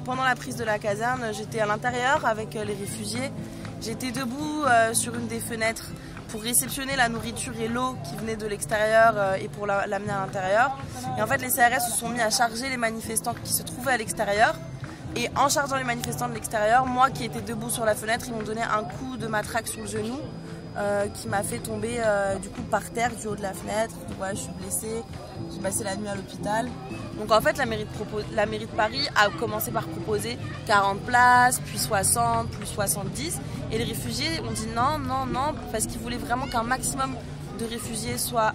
Pendant la prise de la caserne, j'étais à l'intérieur avec les réfugiés. J'étais debout sur une des fenêtres pour réceptionner la nourriture et l'eau qui venaient de l'extérieur et pour l'amener à l'intérieur. Et en fait, les CRS se sont mis à charger les manifestants qui se trouvaient à l'extérieur. Et en chargeant les manifestants de l'extérieur, moi qui étais debout sur la fenêtre, ils m'ont donné un coup de matraque sur le genou qui m'a fait tomber du coup par terre du haut de la fenêtre. Donc voilà, je suis blessée, j'ai passé la nuit à l'hôpital. Donc en fait, la mairie de Paris a commencé par proposer 40 places, puis 60, puis 70. Et les réfugiés ont dit non, non, non, parce qu'ils voulaient vraiment qu'un maximum de réfugiés soient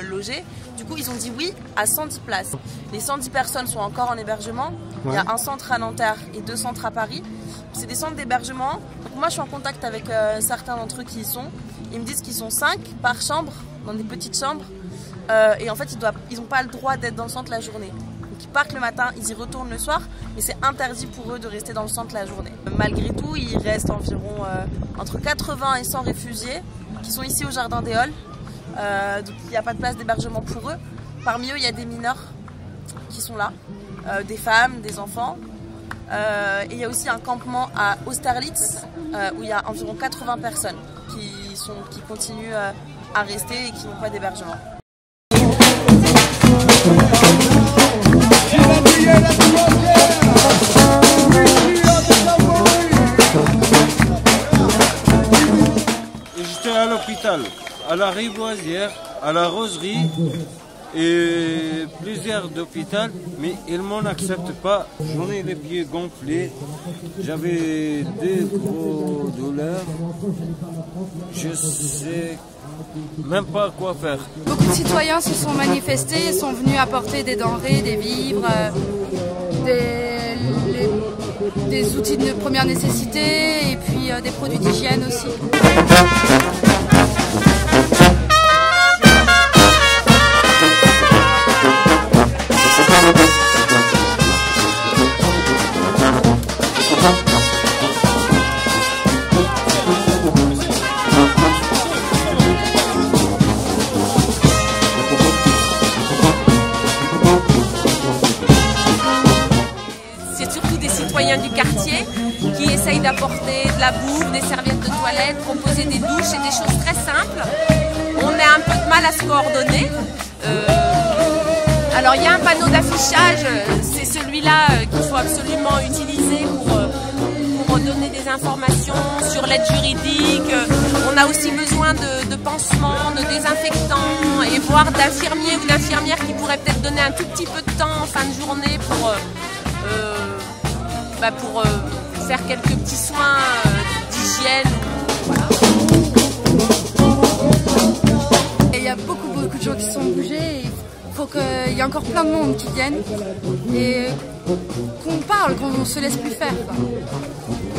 logés. Du coup, ils ont dit oui à 110 places. Les 110 personnes sont encore en hébergement. Ouais. Il y a un centre à Nanterre et 2 centres à Paris. C'est des centres d'hébergement. Donc moi, je suis en contact avec certains d'entre eux qui y sont. Ils me disent qu'ils sont 5 par chambre, dans des petites chambres. Et en fait, ils n'ont pas le droit d'être dans le centre la journée. Donc ils partent le matin, ils y retournent le soir, mais c'est interdit pour eux de rester dans le centre la journée. Malgré tout, il reste environ entre 80 et 100 réfugiés qui sont ici au Jardin des Halles. Donc il n'y a pas de place d'hébergement pour eux. Parmi eux, il y a des mineurs qui sont là, des femmes, des enfants. Et il y a aussi un campement à Austerlitz où il y a environ 80 personnes qui continuent à rester et qui n'ont pas d'hébergement. J'étais à l'hôpital, à la Rivoisière, à la Roserie et plusieurs hôpitaux, mais ils ne m'en acceptent pas. J'en ai les pieds gonflés, j'avais des gros douleurs, je sais même pas quoi faire. Beaucoup de citoyens se sont manifestés, sont venus apporter des denrées, des vivres, des outils de première nécessité et puis des produits d'hygiène aussi. C'est surtout des citoyens du quartier qui essayent d'apporter de la bouffe, des serviettes de toilette, proposer des douches et des choses très simples. On a un peu de mal à se coordonner. Alors il y a un panneau d'affichage, c'est celui-là qu'il faut absolument utiliser pour donner des informations sur l'aide juridique. On a aussi besoin de pansements, de désinfectants et voire d'infirmiers ou d'infirmières qui pourraient peut-être donner un tout petit peu de temps en fin de journée pour faire quelques petits soins d'hygiène. Voilà. Et il y a beaucoup de gens qui sont bougés. Il faut qu'il y ait encore plein de monde qui viennent et qu'on parle, qu'on ne se laisse plus faire.